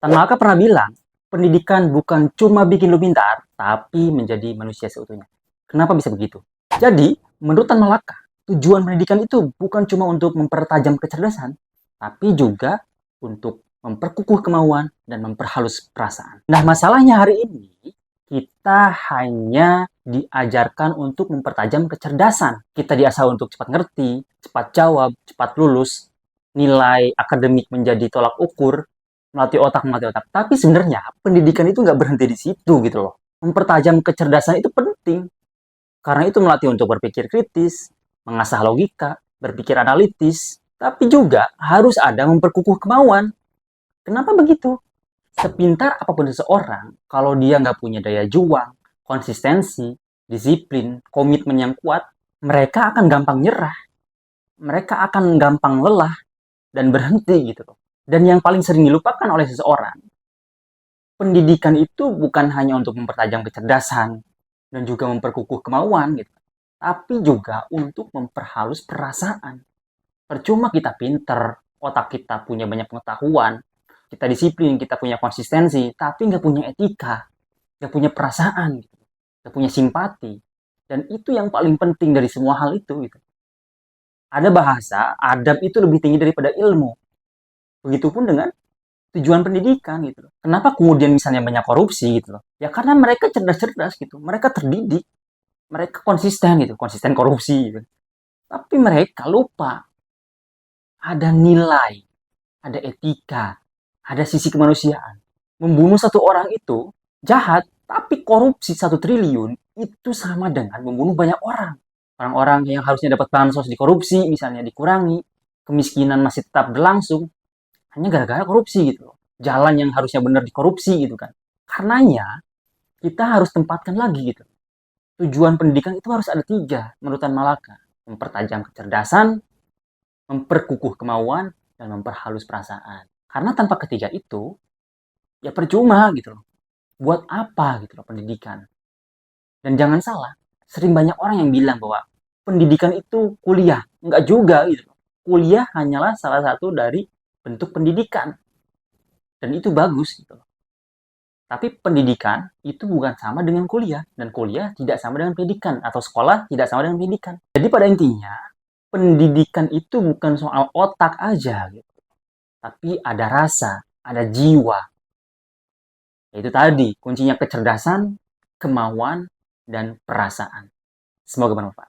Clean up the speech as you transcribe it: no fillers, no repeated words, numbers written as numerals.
Tan Malaka pernah bilang, pendidikan bukan cuma bikin lu pintar, tapi menjadi manusia seutuhnya. Kenapa bisa begitu? Jadi, menurut Tan Malaka, tujuan pendidikan itu bukan cuma untuk mempertajam kecerdasan, tapi juga untuk memperkukuh kemauan dan memperhalus perasaan. Nah, masalahnya hari ini, kita hanya diajarkan untuk mempertajam kecerdasan. Kita diasah untuk cepat ngerti, cepat jawab, cepat lulus, nilai akademik menjadi tolak ukur, melatih otak. Tapi sebenarnya pendidikan itu nggak berhenti di situ gitu loh. Mempertajam kecerdasan itu penting. Karena itu melatih untuk berpikir kritis, mengasah logika, berpikir analitis. Tapi juga harus ada memperkukuh kemauan. Kenapa begitu? Sepintar apapun seseorang, kalau dia nggak punya daya juang, konsistensi, disiplin, komitmen yang kuat, mereka akan gampang nyerah. Mereka akan gampang lelah dan berhenti gitu loh. Dan yang paling sering dilupakan oleh seseorang, pendidikan itu bukan hanya untuk mempertajam kecerdasan dan juga memperkukuh kemauan gitu, tapi juga untuk memperhalus perasaan. Percuma kita pinter, otak kita punya banyak pengetahuan, kita disiplin, kita punya konsistensi, tapi nggak punya etika, nggak punya perasaan, gitu, nggak punya simpati. Dan itu yang paling penting dari semua hal itu. Gitu. Ada bahasa, adab itu lebih tinggi daripada ilmu. Begitupun dengan tujuan pendidikan gitu loh. Kenapa kemudian misalnya banyak korupsi gitu loh? Ya karena mereka cerdas-cerdas gitu. Mereka terdidik, mereka konsisten gitu, konsisten korupsi gitu. Tapi mereka lupa ada nilai, ada etika, ada sisi kemanusiaan. Membunuh satu orang itu jahat, tapi korupsi 1 triliun itu sama dengan membunuh banyak orang. Orang-orang yang harusnya dapat bansos dikorupsi, misalnya dikurangi, kemiskinan masih tetap berlangsung, hanya gara-gara korupsi gitu loh. Jalan yang harusnya benar dikorupsi gitu kan. Karenanya, kita harus tempatkan lagi gitu. Tujuan pendidikan itu harus ada 3 menurut Tan Malaka. Mempertajam kecerdasan, memperkukuh kemauan, dan memperhalus perasaan. Karena tanpa ketiga itu, ya percuma gitu loh. Buat apa gitu loh pendidikan. Dan jangan salah, sering banyak orang yang bilang bahwa pendidikan itu kuliah. Enggak juga gitu loh. Kuliah hanyalah salah satu dari bentuk pendidikan. Dan itu bagus gitu loh. Tapi pendidikan itu bukan sama dengan kuliah. Dan kuliah tidak sama dengan pendidikan. Atau sekolah tidak sama dengan pendidikan. Jadi pada intinya, pendidikan itu bukan soal otak aja gitu. Tapi ada rasa, ada jiwa. Yaitu tadi, kuncinya kecerdasan, kemauan, dan perasaan. Semoga bermanfaat.